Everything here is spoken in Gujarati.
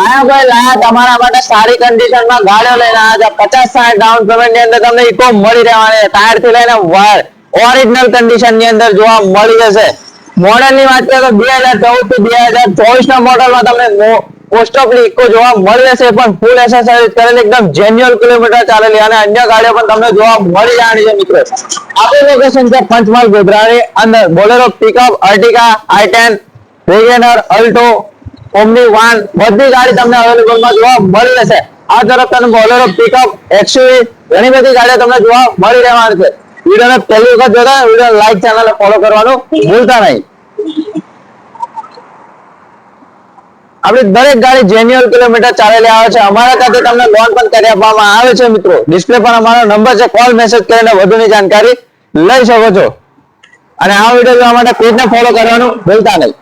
ભાઈ લાયા તમારા માટે સારી કન્ડિશનમાં ગાડીઓ લઈને આવ્યા છે 50-60 ડાઉન પેમેન્ટ ની અંદર તમને ઇકો મળી રહેવાની ટાયર થી લઈને ઓરિજિનલ કન્ડિશન ની અંદર જોવા મળી જશે મોડેલ ની વાત કરીએ તો 2014 થી 2024 ના મોડેલમાં તમને મોસ્ટ ઓફ ઇકો જોવા મળી જશે પણ ફૂલ એસેસરીઝ કરેલી એકદમ જેન્યુઅલ કિલોમીટર ચાલેલી અને અન્ય ગાડીઓ પણ તમને જોવા મળી જવાની છે મિત્રો આપણું લોકેશન છે પંચમહાલ ગોધરાની અંદર Bolero pickup Ertiga i10 WagonR Alto Omni van બધી ગાડી તમને અવેલેબલ માં જોવા મળી જશે આ તરફ તમને બોલેરો પિકઅપ એક્સયુવી ઘણી બધી ગાડીઓ તમને જોવા મળી રહેવાની છે વિડિયોને પહેલી વખત જોતા વિડિયો લાઈક ચેનલ ફોલો કરવાનું ભૂલતા નહીં આપણી દરેક ગાડી જેન્યુઅલ કિલોમીટર ચાલેલી આવે છે અમારા ત્યાંથી તમને લોન પણ કરી આપવામાં આવે છે મિત્રો ડિસ્પ્લે પર અમારો નંબર છે કોલ મેસેજ કરીને વધુની જાણકારી લઈ શકો છો અને આ વિડિયો જોવા માટે પેજને ફોલો કરવાનું ભૂલતા નહીં